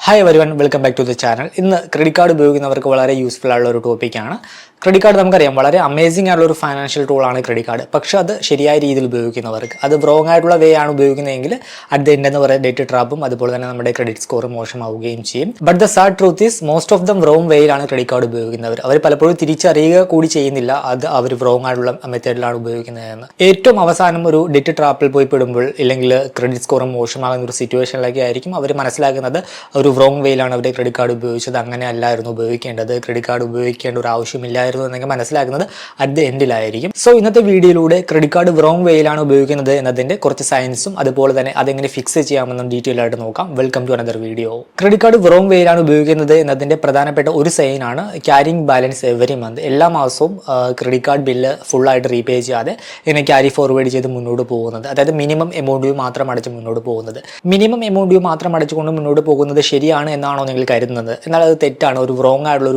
Hi everyone, welcome back to the channel. ഇന്ന് credit card ഉപയോഗിക്കുന്നവർക്ക് വളരെ യൂസ്ഫുൾ ആയിട്ടുള്ള ഒരു ടോപ്പിക്കാണ്. ക്രെഡിറ്റ് കാർഡ് നമുക്കറിയാം വളരെ അമേസിംഗ് ആയിട്ടുള്ള ഒരു ഫൈനാൻഷ്യൽ ടൂളാണ് ക്രെഡിറ്റ് കാർഡ്. പക്ഷേ അത് ശരിയായ രീതിയിൽ ഉപയോഗിക്കുന്നവർക്ക് അത് റോങ് ആയിട്ടുള്ള വേ ആണ് ഉപയോഗിക്കുന്നതെങ്കിൽ അറ്റ് ദ എൻഡ് എന്ന് പറയുന്ന ഡേറ്റ് ട്രാപ്പും അതുപോലെ തന്നെ നമ്മുടെ ക്രെഡിറ്റ് സ്കോറും മോശമാവുകയും ചെയ്യും. But the sad truth is most of them wrong വേയിലാണ് ക്രെഡിറ്റ് കാർഡ് ഉപയോഗിക്കുന്നവർ. അവർ പലപ്പോഴും തിരിച്ചറിയുക കൂടി ചെയ്യുന്നില്ല അത് അവർ റോങ് ആയിട്ടുള്ള മെത്തേഡിലാണ് ഉപയോഗിക്കുന്നതെന്ന്. ഏറ്റവും അവസാനം ഒരു ഡേറ്റ് ട്രാപ്പിൽ പോയി പെടുമ്പോൾ ഇല്ലെങ്കിൽ ക്രെഡിറ്റ് സ്കോറും മോശമാകുന്ന ഒരു സിറ്റുവേഷനിലൊക്കെ ആയിരിക്കും അവർ മനസ്സിലാക്കുന്നത് ഒരു റോങ് വേയിലാണ് അവർ ക്രെഡിറ്റ് കാർഡ് ഉപയോഗിച്ചത്, അങ്ങനെ അല്ലായിരുന്നു ഉപയോഗിക്കേണ്ടത്, ക്രെഡിറ്റ് കാർഡ് ഉപയോഗിക്കേണ്ട ഒരു ആവശ്യമില്ലായിരുന്നു എന്നൊക്കെ മനസ്സിലാക്കുന്നത് അറ്റ് ദ എൻഡിലായിരിക്കും. സോ ഇന്നത്തെ വീഡിയോയിലൂടെ ക്രെഡിറ്റ് കാർഡ് റോങ് വേയിലാണ് ഉപയോഗിക്കുന്നത് എന്നതിന്റെ കുറച്ച് സയൻസും അതുപോലെ തന്നെ അതെങ്ങനെ ഫിക്സ് ചെയ്യാമെന്നും ഡീറ്റെയിൽ ആയിട്ട് നോക്കാം. Welcome to another video. Credit card wrong വേയിലാണ് ഉപയോഗിക്കുന്നത് എന്നതിന്റെ പ്രധാനപ്പെട്ട ഒരു സൈൻ ആണ് ക്യാരിങ് ബാലൻസ് എവറി മന്ത്. എല്ലാ മാസവും ക്രെഡിറ്റ് കാർഡ് ബില്ല് ഫുൾ ആയിട്ട് റീപേ ചെയ്യാതെ ഇങ്ങനെ ക്യാരി ഫോർവേഡ് ചെയ്ത് മുന്നോട്ട് പോകുന്നത്, അതായത് മിനിമം എമൗണ്ട് മാത്രം അടച്ച് മുന്നോട്ട് പോകുന്നത്. മിനിമം എമൗണ്ട് മാത്രം അടച്ചുകൊണ്ട് മുന്നോട്ട് പോകുന്നത് ശരിയാണ് എന്നാണോ നിങ്ങൾ കരുതുന്നത്? എന്നാൽ അത് തെറ്റാണ്. ഒരു റോങ് ആയിട്ടുള്ള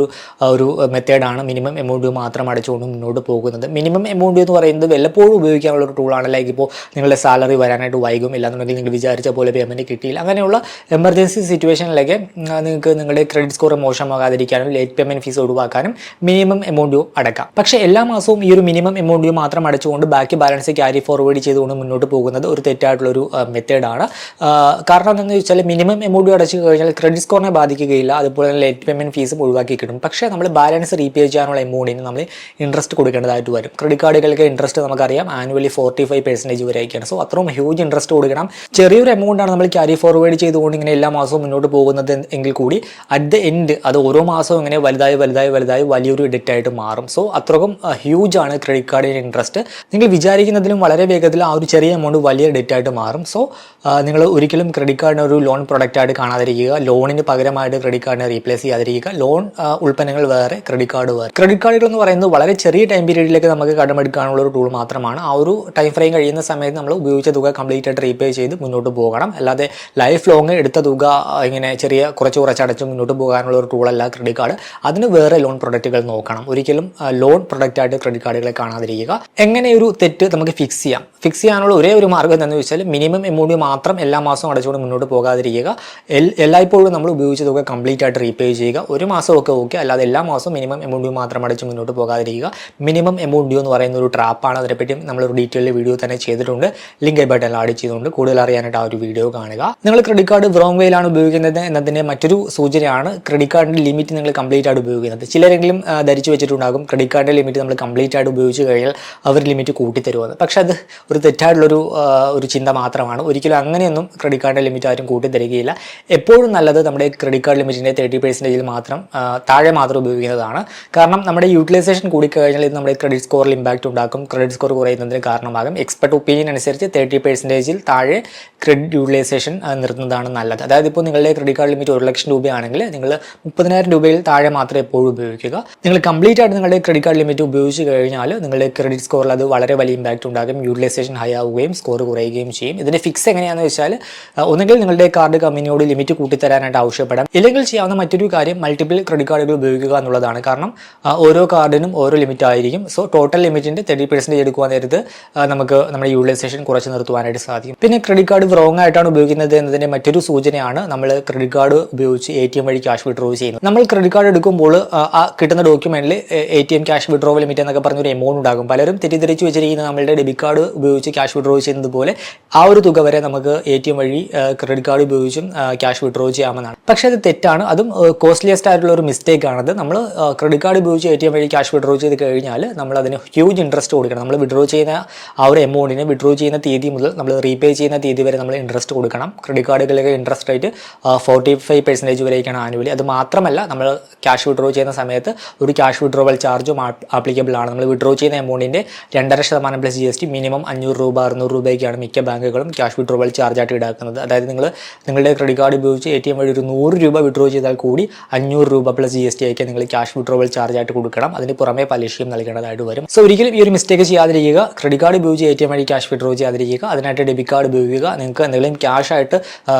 ഒരു മെത്തേഡാണ് മിനിമം എമൗണ്ട് മാത്രം അടച്ചുകൊണ്ട് മുന്നോട്ട് പോകുന്നത്. മിനിമം എമൗണ്ട് എന്ന് പറയുന്നത് വല്ലപ്പോഴും ഉപയോഗിക്കാനുള്ള ഒരു ടൂളാണ്. ലൈക്ക് ഇപ്പോൾ നിങ്ങളുടെ സാലറി വരാനായിട്ട് വൈകും, ഇല്ലാന്നുണ്ടെങ്കിൽ നിങ്ങൾ വിചാരിച്ച പോലെ പേയ്മെൻറ്റ് കിട്ടിയില്ല, അങ്ങനെയുള്ള എമർജൻസി സിറ്റുവേഷനിലൊക്കെ നിങ്ങൾക്ക് നിങ്ങളുടെ ക്രെഡിറ്റ് സ്കോർ മോശമാകാതിരിക്കാനും ലേറ്റ് പേയ്മെൻറ്റ് ഫീസ് ഒഴിവാക്കാനും മിനിമം എമൗണ്ട് അടക്കാം. പക്ഷേ എല്ലാ മാസവും ഈ ഒരു മിനിമം എമൗണ്ട് മാത്രം അടച്ചുകൊണ്ട് ബാക്കി ബാലൻസ് ക്യാരി ഫോർവേഡ് ചെയ്തുകൊണ്ട് മുന്നോട്ട് പോകുന്നത് ഒരു തെറ്റായിട്ടുള്ളൊരു മെത്തേഡാണ്. കാരണം എന്താണെന്ന് വെച്ചാൽ മിനിമം എമൗണ്ട് അടച്ചു കഴിഞ്ഞാൽ ക്രെഡിറ്റ് സ്കോറിനെ ബാധിക്കുകയില്ല, അതുപോലെ തന്നെ ലേറ്റ് പേയ്മെൻറ്റ് ഫീസും ഒഴിവാക്കി കിട്ടും. പക്ഷേ നമ്മൾ ബാലൻസ് റീപേ ചെയ്യാനുള്ള എമൗണ്ടിന് നമ്മൾ ഇൻട്രസ്റ്റ് കൊടുക്കേണ്ടതായിട്ട് വരും. ക്രെഡിറ്റ് കാർഡുകൾക്ക് ഇൻട്രസ്റ്റ് നമുക്കറിയാം ആനുവലി 45% വരെയൊക്കെയാണ്. സോ അത്രയും ഹ്യൂജ് ഇൻട്രസ്റ്റ് കൊടുക്കണം. ചെറിയൊരു എമൗണ്ടാണ് നമ്മൾ ക്യാരി ഫോർവേഡ് ചെയ്തുകൊണ്ട് ഇങ്ങനെ എല്ലാ മാസവും മുന്നോട്ട് പോകുന്നത് എങ്കിൽ കൂടി അറ്റ് ദ എൻഡ് അത് ഓരോ മാസവും ഇങ്ങനെ വലുതായി വലിയൊരു ഡെറ്റായിട്ട് മാറും. സോ അത്രയും ഹ്യൂജ് ആണ് ക്രെഡിറ്റ് കാർഡിൻ്റെ ഇൻട്രസ്റ്റ്. നിങ്ങൾ വിചാരിക്കുന്നതിലും വളരെ വേഗത്തിൽ ആ ഒരു ചെറിയ എമൗണ്ട് വലിയ ഡെറ്റായിട്ട് മാറും. സോ നിങ്ങൾ ഒരിക്കലും ക്രെഡിറ്റ് കാർഡിന് ഒരു ലോൺ പ്രൊഡക്റ്റ് ആയിട്ട് കാണാതിരിക്കുക. ലോണിന് പകരമായിട്ട് ക്രെഡിറ്റ് കാർഡിനെ റീപ്ലേസ് ചെയ്യാതിരിക്കുക. ലോൺ ഉൽപ്പന്നങ്ങൾ വേറെ, ക്രെഡിറ്റ് കാർഡ് വേറെ. ക്രെഡിറ്റ് കാർഡുകൾ എന്ന് പറയുന്നത് വളരെ ചെറിയ ടൈം പീരീഡിലേക്ക് നമുക്ക് കടമെടുക്കാനുള്ള ഒരു ടൂൾ മാത്രമാണ്. ആ ഒരു ടൈം ഫ്രെയിം കഴിയുന്ന സമയത്ത് നമ്മൾ ഉപയോഗിച്ച തുക കംപ്ലീറ്റ് ആയിട്ട് റീപേ ചെയ്ത് മുന്നോട്ട് പോകണം. അല്ലാതെ ലൈഫ് ലോങ് എടുത്ത തുക ഇങ്ങനെ കുറച്ച് അടച്ച് മുന്നോട്ട് പോകാനുള്ള ഒരു ടൂളല്ല ക്രെഡിറ്റ് കാർഡ്. അതിന് വേറെ ലോൺ പ്രൊഡക്റ്റുകൾ നോക്കണം. ഒരിക്കലും ലോൺ പ്രൊഡക്റ്റ് ആയിട്ട് ക്രെഡിറ്റ് കാർഡുകളെ കാണാതിരിക്കുക. എങ്ങനെ ഒരു തെറ്റ് നമുക്ക് ഫിക്സ് ചെയ്യാനുള്ള ഒരേ ഒരു മാർഗ്ഗം എന്താണെന്ന് വെച്ചാൽ മിനിമം എമൗണ്ട് മാത്രം എല്ലാ മാസവും അടച്ചുകൊണ്ട് മുന്നോട്ട് പോകാതിരിക്കുക. എല്ലായ്പ്പോഴും നമ്മൾ ഉപയോഗിച്ച തുക കംപ്ലീറ്റ് ആയിട്ട് റീപേ ചെയ്യുക. ഒരു മാസമൊക്കെ ഓക്കെ, അല്ലാതെ എല്ലാ മാസവും മിനിമം എമൗണ്ട് മാത്രം അടച്ച് മുന്നോട്ട് പോകാതിരിക്കുക. മിനിമം എമൗണ്ട് എന്ന് പറയുന്ന ഒരു ട്രാപ്പാണ്. അതിനെപ്പറ്റി നമ്മളൊരു ഡീറ്റെയിൽ വീഡിയോ തന്നെ ചെയ്തിട്ടുണ്ട്. ലിങ്ക് ബട്ടൺ ആഡ് ചെയ്തുകൊണ്ട് കൂടുതൽ അറിയാനായിട്ട് ആ ഒരു വീഡിയോ കാണുക. നിങ്ങൾ ക്രെഡിറ്റ് കാർഡ് റോങ് വേയിലാണ് ഉപയോഗിക്കുന്നത് എന്നതിൻ്റെ മറ്റൊരു സൂചനയാണ് ക്രെഡിറ്റ് കാർഡിൻ്റെ ലിമിറ്റ് നിങ്ങൾ കംപ്ലീറ്റ് ആയിട്ട് ഉപയോഗിക്കുന്നത്. ചിലരെങ്കിലും ധരിച്ചു വെച്ചിട്ടുണ്ടാകും ക്രെഡിറ്റ് കാർഡിൻ്റെ ലിമിറ്റ് നമ്മൾ കംപ്ലീറ്റ് ആയിട്ട് ഉപയോഗിച്ച് കഴിഞ്ഞാൽ അവർ ലിമിറ്റ് കൂട്ടിത്തരുമെന്ന്. പക്ഷേ അത് ഒരു തെറ്റായിട്ടുള്ളൊരു ചിന്ത മാത്രമാണ്. ഒരിക്കലും അങ്ങനെയൊന്നും ക്രെഡിറ്റ് കാർഡിൻ്റെ ലിമിറ്റ് ആരും കൂട്ടിത്തരികയില്ല. എപ്പോഴും നല്ലത് നമ്മുടെ ക്രെഡിറ്റ് കാർഡ് ലിമിറ്റിൻ്റെ 30% മാത്രം താഴെ മാത്രം ഉപയോഗിക്കുന്നതാണ്. കാരണം നമ്മുടെ യൂട്ടിലൈസേഷൻ കൂടിക്കഴിഞ്ഞാൽ ഇത് നമ്മുടെ ക്രെഡിറ്റ് സ്കോറിൽ ഇമ്പാക്റ്റ് ഉണ്ടാക്കും. ക്രെഡിറ്റ് സ്കോർ കുറയുന്നതിന് കാരണമാകും. എക്സ്പെർട്ട് ഒപ്പീനിയൻ അനുസരിച്ച് 30% താഴെ ക്രെഡിറ്റ് യൂട്ടിലൈസേഷൻ നിർത്തുന്നതാണ് നല്ലത്. അതായത് ഇപ്പോൾ നിങ്ങളുടെ ക്രെഡിറ്റ് കാർഡ് ലിമിറ്റ് 1 ലക്ഷം രൂപയാണെങ്കിൽ നിങ്ങൾ 30,000 രൂപയിൽ താഴെ മാത്രമേ എപ്പോഴും ഉപയോഗിക്കുക. നിങ്ങൾ കംപ്ലീറ്റ് ആയിട്ട് നിങ്ങളുടെ ക്രെഡിറ്റ് കാർഡ് ലിമിറ്റ് ഉപയോഗിച്ച് കഴിഞ്ഞാൽ നിങ്ങളുടെ ക്രെഡിറ്റ് സ്കോറിൽ അത് വളരെ വലിയ ഇമ്പാക്റ്റ് ഉണ്ടാകും. യൂട്ടിലൈസേഷൻ ഹൈ ആവുകയും സ്കോർ കുറയുകയും ചെയ്യും. ഇതിൻ്റെ ഫിക്സ് എങ്ങനെയാണെന്ന് വെച്ചാൽ ഒന്നുകിൽ നിങ്ങളുടെ കാർഡ് കമ്പനിയോട് ലിമിറ്റ് കൂട്ടിത്തരാനായിട്ട് ആവശ്യപ്പെടാം. ഇല്ലെങ്കിൽ ചെയ്യാവുന്ന മറ്റൊരു കാര്യം മൾട്ടിപ്പിൾ ക്രെഡിറ്റ് കാർഡുകൾ ഉപയോഗിക്കുക എന്നുള്ളതാണ്. കാരണം ഓരോ കാർഡിനും ഓരോ ലിമിറ്റ് ആയിരിക്കും. സോ ടോട്ടൽ ലിമിറ്റിൻ്റെ 30% എടുക്കുവാൻ നേരത്ത് നമുക്ക് നമ്മുടെ യൂട്ടിലൈസേഷൻ കുറച്ച് നിർത്തുവാനായിട്ട് സാധിക്കും. പിന്നെ ക്രെഡിറ്റ് കാർഡ് റോങ് ആയിട്ടാണ് ഉപയോഗിക്കുന്നത് എന്നതിൻ്റെ മറ്റൊരു സൂചനയാണ് നമ്മൾ ക്രെഡിറ്റ് കാർഡ് ഉപയോഗിച്ച് ATM വഴി ക്യാഷ് വിഡ്രോ ചെയ്യുന്നത്. നമ്മൾ ക്രെഡിറ്റ് കാർഡ് എടുക്കുമ്പോൾ ആ കിട്ടുന്ന ഡോക്യുമെന്റിൽ ATM ക്യാഷ് വിഡ്രോ ലിമിറ്റ് എന്നൊക്കെ പറഞ്ഞൊരു എമൗണ്ട് ഉണ്ടാകും. പലരും തെറ്റിദ്ധരിച്ച് വെച്ചിരിക്കുന്ന നമ്മളുടെ ഡെബിറ്റ് കാർഡ് ഉപയോഗിച്ച് ക്യാഷ് വിഡ്രോ ചെയ്യുന്നത് പോലെ ആ ഒരു തുക വരെ നമുക്ക് ATM വഴി ക്രെഡിറ്റ് കാർഡ് ഉപയോഗിച്ചും ക്യാഷ് വിഡ്രോ ചെയ്യാമെന്നാണ്. പക്ഷേ അത് തെറ്റാണ്. അതും കോസ്റ്റ്ലിയസ്റ്റ് ആയിട്ടുള്ള ഒരു മിസ്റ്റേക്ക് ആണത്. നമ്മൾ ക്രെഡിറ്റ് കാർഡ് ഉപയോഗിച്ച് ATM വഴി ക്യാഷ് വിഡ്രോ ചെയ്ത് കഴിഞ്ഞാൽ നമ്മൾ അതിന് ഹ്യൂജ് ഇൻട്രസ്റ്റ് കൊടുക്കണം. നമ്മൾ വിഡ്രോ ചെയ്യുന്ന ആ ഒരു എമൗണ്ടിന് വിഡ്രോ ചെയ്യുന്ന തീയതി മുതൽ നമ്മൾ റീപേ ചെയ്യുന്ന തീയതി വരെ നമ്മൾ ഇൻട്രസ്റ്റ് കൊടുക്കണം. ക്രെഡിറ്റ് കാർഡുകളിലെ ഇൻട്രസ്റ്റ് റേറ്റ് 45% വരെയൊക്കെയാണ് ആനുവലി. അത് മാത്രമല്ല നമ്മൾ ക്യാഷ് വിഡ്രോ ചെയ്യുന്ന സമയത്ത് ഒരു ക്യാഷ് വിഡ്രോവൽ ചാർജും ആപ്ലിക്കബിൾ ആണ്. നമ്മൾ വിഡ്രോ ചെയ്യുന്ന എമൗണ്ടിൻ്റെ 2.5% പ്ലസ് GST മിനിമം 500 രൂപ 600 രൂപയ്ക്കാണ് മിക്ക ബാങ്കുകളും ക്യാഷ് വിഡ്രോവൽ ചാർജായിട്ട് ഈടാക്കുന്നത്. അതായത് നിങ്ങളുടെ ക്രെഡിറ്റ് കാർഡ് ഉപയോഗിച്ച് ATM വഴി ഒരു 100 രൂപ വിഡ്രോ ചെയ്താൽ കൂടി 500 രൂപ പ്ലസ് GST ആയിരിക്കും നിങ്ങൾ ക്യാഷ് വിഡ്രോവൽ ചാർജായിട്ട് കൊടുക്കണം. അതിന് പുറമെ പലിശയും നൽകേണ്ടതായിട്ട് വരും. സോ ഒരിക്കലും ഈ ഒരു മിസ്റ്റേക്ക് ചെയ്യാതിരിക്കുക. ക്രെഡിറ്റ് കാർഡ് ഉപയോഗിച്ച് ATM വഴി ക്യാഷ് വിഡ്രോ ചെയ്യാതിരിക്കുക. അതിനായിട്ട് ഡെബിറ്റ് കാർഡ് ഉപയോഗിക്കുക. നിങ്ങൾക്ക് എന്തെങ്കിലും ക്യാഷ് ആയിട്ട്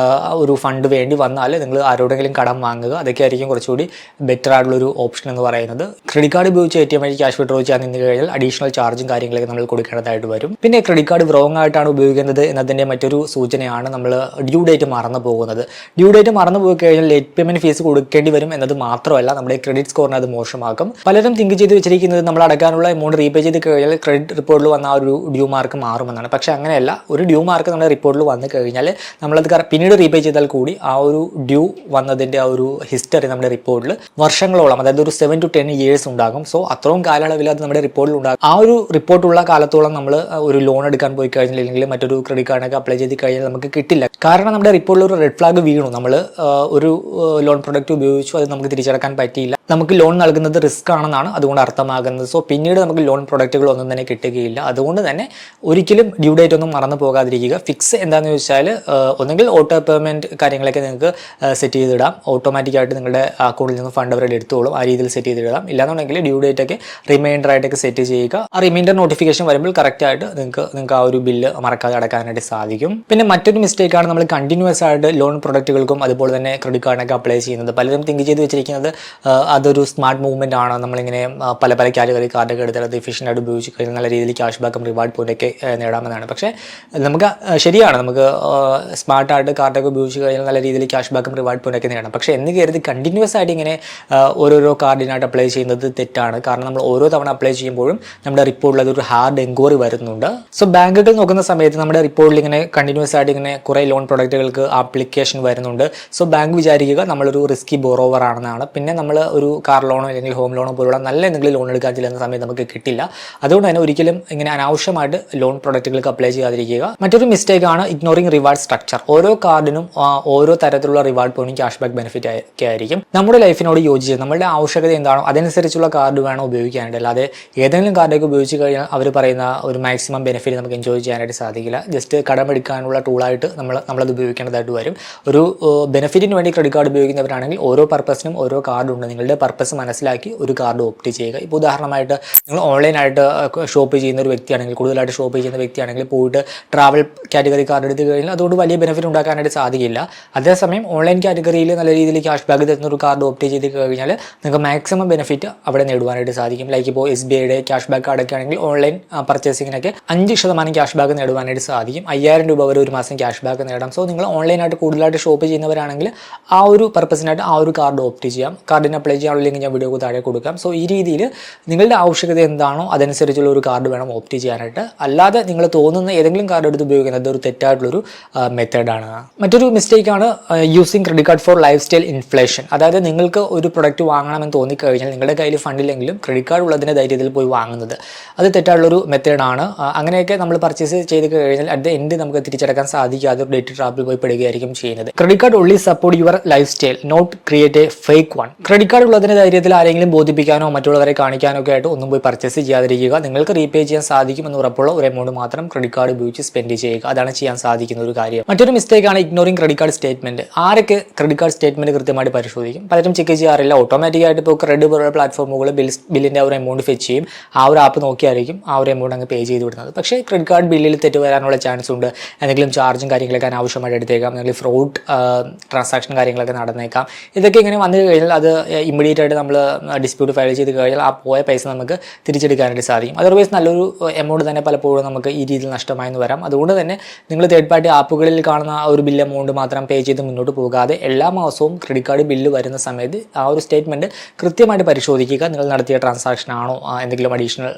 ഒരു ഫണ്ട് വേണ്ടി വന്നാൽ നിങ്ങൾ ആരോടെങ്കിലും കടം വാങ്ങുക. അതൊക്കെ ആയിരിക്കും കുറച്ചുകൂടി ബെറ്റർ ആയിട്ടുള്ളൊരു ഓപ്ഷൻ എന്ന് പറയുന്നത്. ക്രെഡിറ്റ് കാർഡ് ഉപയോഗിച്ച് ATM വഴി ക്യാഷ് വിഡ്രോ ചെയ്യാൻ നിന്ന് കഴിഞ്ഞാൽ അഡീഷണൽ ചാർജും കാര്യങ്ങളൊക്കെ നമ്മൾ കൊടുക്കേണ്ടതായിട്ട് വരും. പിന്നെ ക്രെഡിറ്റ് കാർഡ് റോങ് ആയിട്ടാണ് ഉപയോഗിക്കുന്നത് എന്നതിൻ്റെ മറ്റൊരു സൂചനയാണ് നമ്മൾ ഡ്യൂ ഡേറ്റ് മറന്നു പോകുന്നത്. ഡ്യൂ ഡേറ്റ് മറന്നു പോയി കഴിഞ്ഞാൽ ലേറ്റ് പേയ്മെന്റ് ഫീസ് കൊടുക്കേണ്ടി വരും എന്നത് മാത്രമല്ല നമ്മുടെ ക്രെഡിറ്റ് സ്കോറിനെ അത് മോശമാക്കും. പലരും തിങ്ക് ചെയ്ത് വെച്ചിരിക്കുന്നത് നമ്മൾ അടക്കാനുള്ള എമൗണ്ട് റീപേ ചെയ്ത് കഴിഞ്ഞാൽ ക്രെഡിറ്റ് റിപ്പോർട്ടിൽ വന്ന ആ ഒരു ഡ്യൂ മാർക്ക് മാറുമെന്നാണ്. പക്ഷേ അങ്ങനെയല്ല. ഒരു ഡ്യൂ മാർക്ക് നമ്മുടെ റിപ്പോർട്ടിൽ വന്നു കഴിഞ്ഞാൽ നമ്മളത് പിന്നീട് റീപേ ചെയ്താൽ കൂടി ആ ഒരു ഡ്യൂ വന്നതിൻ്റെ ആ ഒരു ഹിസ്റ്ററി നമ്മുടെ റിപ്പോർട്ടിൽ വർഷങ്ങളോളം, അതായത് ഒരു 7 to 10 years ഉണ്ടാകും. സോ അത്രയും കാലയളവിൽ അത് നമ്മുടെ റിപ്പോർട്ടിൽ ഉണ്ടാകും. ആ ഒരു റിപ്പോർട്ടുള്ള കാലത്തോളം നമ്മൾ ഒരു ലോൺ എടുക്കാൻ പോയി കഴിഞ്ഞാൽ അല്ലെങ്കിൽ മറ്റൊരു ക്രെഡിറ്റ് കാർഡിനൊക്കെ അപ്ലൈ ചെയ്ത് കഴിഞ്ഞാൽ നമുക്ക് കിട്ടില്ല. കാരണം നമ്മുടെ റിപ്പോർട്ടിൽ ഒരു റെഡ് ഫ്ലാഗ് വീണു. നമ്മൾ ഒരു ലോൺ പ്രൊഡക്റ്റ് ഉപയോഗിച്ചു, അത് നമുക്ക് തിരിച്ചടക്കാൻ പറ്റിയില്ല, നമുക്ക് ലോൺ നൽകുന്നത് റിസ്ക് ആണെന്നാണ് അതുകൊണ്ട് അർത്ഥമാകുന്നത്. സോ പിന്നീട് നമുക്ക് ലോൺ പ്രൊഡക്റ്റുകൾ ഒന്നും തന്നെ കിട്ടുകയില്ല. അതുകൊണ്ട് തന്നെ ഒരിക്കലും ഡ്യൂ ഡേറ്റ് ഒന്നും മറന്നു പോകാതിരിക്കുക. ഫിക്സ് എന്താണെന്ന് ചോദിച്ചാൽ ഒന്നെങ്കിൽ ഓട്ടോ പേയ്മെൻറ്റ് കാര്യങ്ങളൊക്കെ നിങ്ങൾക്ക് സെറ്റ് ചെയ്തിടാം. ഓട്ടോമാറ്റിക്കായിട്ട് നിങ്ങളുടെ അക്കൗണ്ടിൽ നിന്ന് ഫണ്ട് അവരുടെ എടുത്തോളും. ആ രീതിയിൽ സെറ്റ് ചെയ്തിടാം. ഇല്ലാന്നുണ്ടെങ്കിൽ ഡ്യൂ ഡേറ്റ് ഒക്കെ റിമൈൻഡർ ആയിട്ടൊക്കെ സെറ്റ് ചെയ്യുക. ആ റിമൈൻഡർ നോട്ടിഫിക്കേഷൻ വരുമ്പോൾ കറക്റ്റായിട്ട് നിങ്ങൾക്ക് ആ ഒരു ബില്ല് മറക്കാതെ അടക്കാനായിട്ട് സാധിക്കും. പിന്നെ മറ്റൊരു മിസ്റ്റേക്കാണ് നമ്മൾ കണ്ടിന്യൂസ് ആയിട്ട് ലോൺ പ്രൊഡക്റ്റുകൾക്കും അതുപോലെ തന്നെ ക്രെഡിറ്റ് കാർഡിനൊക്കെ അപ്ലൈ ചെയ്യുന്നത്. പലരും തിങ്ക് ചെയ്ത് വെച്ചിരിക്കുന്നത് അതൊരു സ്മാർട്ട് മൂവ്മെൻ്റ് ആണ്. നമ്മളിങ്ങനെ പല കാറ്റഗറി കാർഡൊക്കെ എടുത്താൽ അത് എഫിഷ്യൻ്റായിട്ട് ഉപയോഗിച്ച് കഴിഞ്ഞാൽ നല്ല രീതിയിൽ ക്യാഷ് ബാക്കും റിവാർഡ് പോയിൻ്റൊക്കെ നേടാമെന്നാണ്. പക്ഷേ നമുക്ക് ശരിയാണ്, നമുക്ക് സ്മാർട്ടായിട്ട് കാർഡൊക്കെ ഉപയോഗിച്ച് കഴിഞ്ഞാൽ നല്ല രീതിയിൽ ക്യാഷ് ബാക്കും റിവാർഡ് പോയിൻ്റൊക്കെ നേടാം. പക്ഷേ എന്ന് കരുതി കണ്ടിന്യൂസ് ആയിട്ട് ഇങ്ങനെ ഓരോരോ കാർഡിനായിട്ട് അപ്ലൈ ചെയ്യുന്നത് തെറ്റാണ്. കാരണം നമ്മൾ ഓരോ തവണ അപ്ലൈ ചെയ്യുമ്പോഴും നമ്മുടെ റിപ്പോർട്ടിൽ അതൊരു ഹാർഡ് എൻക്വയറി വരുന്നുണ്ട്. സോ ബാങ്കുകൾ നോക്കുന്ന സമയത്ത് നമ്മുടെ റിപ്പോർട്ടിൽ ഇങ്ങനെ കണ്ടിന്യൂസ് ആയിട്ട് ഇങ്ങനെ കുറേ ലോൺ പ്രൊഡക്റ്റുകൾക്ക് ആപ്ലിക്കേഷൻ വരുന്നുണ്ട്. സോ ബാങ്ക് വിചാരിക്കുക നമ്മളൊരു റിസ്കി ബോറോവർ ആണെന്നാണ്. പിന്നെ നമ്മൾ ഒരു കാർ ലോണോ അല്ലെങ്കിൽ ഹോം ലോണോ പോലുള്ള നല്ല എന്തെങ്കിലും ലോൺ എടുക്കാൻ ചെല്ലുന്ന സമയത്ത് നമുക്ക് കിട്ടില്ല. അതുകൊണ്ട് തന്നെ ഒരിക്കലും ഇങ്ങനെ അനാവശ്യമായിട്ട് ലോൺ പ്രൊഡക്റ്റുകൾക്ക് അപ്ലൈ ചെയ്യാതിരിക്കുക. മറ്റൊരു മിസ്റ്റേക്ക് ആണ് ഇഗ്നോറിംഗ് റിവാർഡ് സ്ട്രക്ചർ. ഓരോ കാർഡിനും ഓരോ തരത്തിലുള്ള റിവാർഡ് പോയിന്റും ക്യാഷ് ബാക്ക് ബെനിഫിറ്റ് ഒക്കെ ആയിരിക്കും. നമ്മുടെ ലൈഫിനോട് യോജിച്ച് നമ്മുടെ ആവശ്യകത എന്താണോ അതനുസരിച്ചുള്ള കാർഡ് വേണം ഉപയോഗിക്കാനായിട്ട്. അല്ലാതെ ഏതെങ്കിലും കാർഡൊക്കെ ഉപയോഗിച്ച് കഴിഞ്ഞാൽ അവർ പറയുന്ന ഒരു മാക്സിമം ബെനിഫിറ്റ് നമുക്ക് എൻജോയ് ചെയ്യാനായിട്ട് സാധിക്കില്ല. ജസ്റ്റ് കടമെടുക്കാനുള്ള ടൂളായിട്ട് നമ്മളത് ഉപയോഗിക്കേണ്ടതായിട്ട് വരും. ഒരു ബെനിഫിറ്റിന് വേണ്ടി ക്രെഡിറ്റ് കാർഡ് ഉപയോഗിക്കുന്നവരാണെങ്കിൽ ഓരോ പർപ്പസിനും ഓരോ കാർഡ് ഉണ്ട്. നിങ്ങളുടെ പർപ്പസ് മനസ്സിലാക്കി ഒരു കാർഡ് ഓപ്റ്റ് ചെയ്യുക. ഇപ്പോൾ ഉദാഹരണമായിട്ട് നിങ്ങൾ ഓൺലൈനായിട്ട് ഷോപ്പ് ചെയ്യുന്ന ഒരു വ്യക്തിയാണെങ്കിൽ, കൂടുതലായിട്ട് ഷോപ്പ് ചെയ്യുന്ന വ്യക്തിയാണെങ്കിൽ പോയിട്ട് ട്രാവൽ കാറ്റഗറി കാർഡ് എടുത്ത് കഴിഞ്ഞാൽ അതുകൊണ്ട് വലിയ ബെനിഫിറ്റ് ഉണ്ടാക്കാനായിട്ട് സാധിക്കില്ല. അതേസമയം ഓൺലൈൻ കാറ്റഗറിയിൽ നല്ല രീതിയിൽ ക്യാഷ് ബാക്ക് തരുന്ന ഒരു കാർഡ് ഓപ്റ്റ് ചെയ്ത് കഴിഞ്ഞാൽ നിങ്ങൾക്ക് മാക്സിമം ബെനിഫിറ്റ് അവിടെ നേടുവാനായിട്ട് സാധിക്കും. ലൈക്ക് ഇപ്പോൾ SBIയുടെ ക്യാഷ് ബാക്ക് കാർഡൊക്കെ ആണെങ്കിൽ ഓൺലൈൻ പർച്ചേസിങ്ങിനൊക്കെ 5% ക്യാഷ് ബാക്ക് നേടുവാനായിട്ട് സാധിക്കും. 5000 രൂപ വരെ ഒരു മാസം ക്യാഷ് ബാക്ക് നേടാം. സോ നിങ്ങൾ ഓൺലൈനായിട്ട് കൂടുതലായിട്ട് ഷോപ്പ് ചെയ്യുന്നവരാണെങ്കിൽ ആ ഒരു പർപ്പസിനായിട്ട് ആ ഒരു കാർഡ് ഓപ്റ്റ് ചെയ്യാം. കാർഡിന് അപ്ലൈ ചെയ്യാനുള്ള ലിങ്ക് ഞാൻ വീഡിയോക്ക് താഴെ കൊടുക്കാം. സോ ഈ രീതിയിൽ നിങ്ങളുടെ ആവശ്യകത എന്താണോ അതനുസരിച്ചുള്ള ഒരു കാർഡ് വേണം ഓപ്റ്റ് ചെയ്യാനായിട്ട്. അല്ലാതെ നിങ്ങൾ തോന്നുന്ന ഏതെങ്കിലും കാർഡ് എടുത്ത് ഉപയോഗിക്കുന്നത് ഒരു തെറ്റായിട്ടുള്ളൊരു മെത്തേഡാണ്. മറ്റൊരു മിസ്റ്റേക്കാണ് using credit card for lifestyle inflation. അതായത് നിങ്ങൾക്ക് ഒരു പ്രൊഡക്റ്റ് വാങ്ങണമെന്ന് തോന്നിക്കഴിഞ്ഞാൽ നിങ്ങളുടെ കയ്യിൽ ഫണ്ടില്ലെങ്കിലും ക്രെഡിറ്റ് കാർഡ് ഉള്ളതിൻ്റെ ധൈര്യത്തിൽ പോയി വാങ്ങുന്നത് അത് തെറ്റായിട്ടുള്ളൊരു മെത്തേഡാണ്. അങ്ങനെയൊക്കെ നമ്മൾ പർച്ചേസ് ചെയ്ത് കഴിഞ്ഞാൽ അറ്റ് ദ എൻഡ് നമുക്ക് തിരിച്ചടക്കാൻ സാധിക്കാതെ ഒരു ഡേറ്റ് ട്രാപ്പിൽ പോയി പെടുകയായിരിക്കും ചെയ്യുന്നത്. Credit card only support your lifestyle, not create a fake one. Credit card ഉള്ളതിൻ്റെ ധൈര്യത്തിൽ ആരെങ്കിലും ബോധിപ്പിക്കാനോ മറ്റുള്ളവരെ കാണിക്കാനോ ഒക്കെ ആയിട്ട് ഒന്നും പോയി പർച്ചേസ് ചെയ്യാതിരിക്കുക. നിങ്ങൾക്ക് റീപേ ചെയ്യാൻ സാധിക്കുമെന്ന് ഉറപ്പുള്ള ഒരു എമൗണ്ട് മാത്രം ക്രെഡിറ്റ് കാർഡ് ഉപയോഗിച്ച് സ്പെൻഡ് ചെയ്യുക. അതാണ് ചെയ്യാൻ സാധിക്കുന്ന ഒരു കാര്യം. മറ്റൊരു മിസ്റ്റേക്കാണ് ഇഗ്നോറിംഗ് ക്രെഡിറ്റ് കാർഡ് സ്റ്റേറ്റ്മെന്റ്. ആരൊക്കെ ക്രെഡിറ്റ് കാർഡ് സ്റ്റേറ്റ്മെന്റ് കൃത്യമായിട്ട് പരിശോധിക്കും? പലരും ചെക്ക് ചെയ്യാറില്ല. ഓട്ടോമാറ്റിക്കായിട്ട് ഇപ്പോൾ ക്രെഡിറ്റ് പോലുള്ള പ്ലാറ്റ്ഫോമുകൾ ബില്ലിൻ്റെ ആ ഒരു എമൗണ്ട് ഫെച്ച് ചെയ്യും. ആ ഒരു ആപ്പ് നോക്കിയായിരിക്കും ആ ഒരു എമൗണ്ട് അങ്ങ് പേ ചെയ്ത് വിടുന്നത്. പക്ഷേ ക്രെഡിറ്റ് കാർഡ് ബില്ലിൽ തെറ്റ് വരാനുള്ള ചാൻസ് ഉണ്ട്. എന്തെങ്കിലും ചാർജും കാര്യങ്ങളൊക്കെ അനാവശ്യമായിട്ട് എടുത്തേക്കാം. അല്ലെങ്കിൽ ഫ്രോഡ് ട്രാൻസാക്ഷൻ കാര്യങ്ങളൊക്കെ നടന്നേക്കാം. ഇതൊക്കെ ഇങ്ങനെ വന്നു കഴിഞ്ഞാൽ അത് ഇമ്മീഡിയറ്റ് ആയിട്ട് നമ്മൾ ഡിസ്പ്യൂട്ട് ഫയൽ ചെയ്ത് കഴിഞ്ഞാൽ ആ പോയ പൈസ നമുക്ക് തിരിച്ചെടുക്കാനായിട്ട് സാധിക്കും. അതർവൈസ് നല്ലൊരു എമൗണ്ട് തന്നെ പലപ്പോഴും നമുക്ക് ഈ രീതിയിൽ നഷ്ടമായെന്ന് വരാം. അതുകൊണ്ട് തന്നെ നിങ്ങൾ തേർഡ് പാർട്ടി ആപ്പുകളിൽ കാണുന്ന ആ ഒരു ബില്ല് എമൗണ്ട് മാത്രം പേ ചെയ്ത് മുന്നോട്ട് പോകാതെ എല്ലാ മാസവും ക്രെഡിറ്റ് കാർഡ് ബില്ല് വരുന്ന സമയത്ത് ആ ഒരു സ്റ്റേറ്റ്മെൻറ്റ് കൃത്യമായിട്ട് പരിശോധിക്കുക. നിങ്ങൾ നടത്തിയ ട്രാൻസാക്ഷൻ ആണോ, എന്തെങ്കിലും അഡീഷണൽ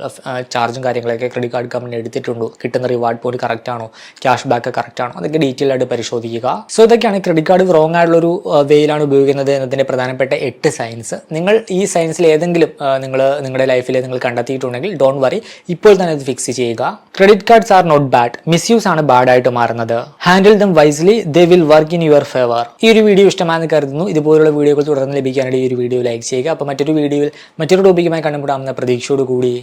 ചാർജും കാര്യങ്ങളൊക്കെ ക്രെഡിറ്റ് കാർഡ് കമ്പനി എടുത്തിട്ടുണ്ടോ, കിട്ടുന്ന റിവാർഡ് പോയിന്റ് കറക്റ്റ് ആണോ, ക്യാഷ് ബാക്ക് കറക്റ്റ് ആണോ, അതൊക്കെ ഡീറ്റെയിൽ ആയിട്ട് പരിശോധിക്കുക. സോ ഇതൊക്കെയാണ് ക്രെഡിറ്റ് കാർഡ് റോങ് ആയിട്ടുള്ളൊരു വേയിലാണ് ഉപയോഗിക്കുന്നത് എന്നതിൻ്റെ പ്രധാനപ്പെട്ട 8 സയൻസ്. നിങ്ങൾ ഈ സയൻസിൽ ഏതെങ്കിലും നിങ്ങളുടെ ലൈഫിൽ നിങ്ങൾ കണ്ടെത്തിയിട്ടുണ്ടെങ്കിൽ ഡോണ്ട് വറി, ഇപ്പോൾ തന്നെ ഇത് ഫിക്സ് ചെയ്യുക. Credit cards are not bad, misuse ആണ് ബാഡ് ആയിട്ട് മാറുന്നത്. Handle them wisely, they will work in your favour. ഈ ഒരു വീഡിയോ ഇഷ്ടമാണെന്ന് കരുതുന്നു. ഇതുപോലുള്ള വീഡിയോകൾ തുടർന്ന് ലഭിക്കാനായിട്ട് ഈ ഒരു വീഡിയോ ലൈക്ക് ചെയ്യുക. അപ്പോൾ മറ്റൊരു വീഡിയോയിൽ മറ്റൊരു ടോപ്പിക്കുമായി കണ്ടുമുട്ടാമെന്ന പ്രതീക്ഷയോടുകൂടി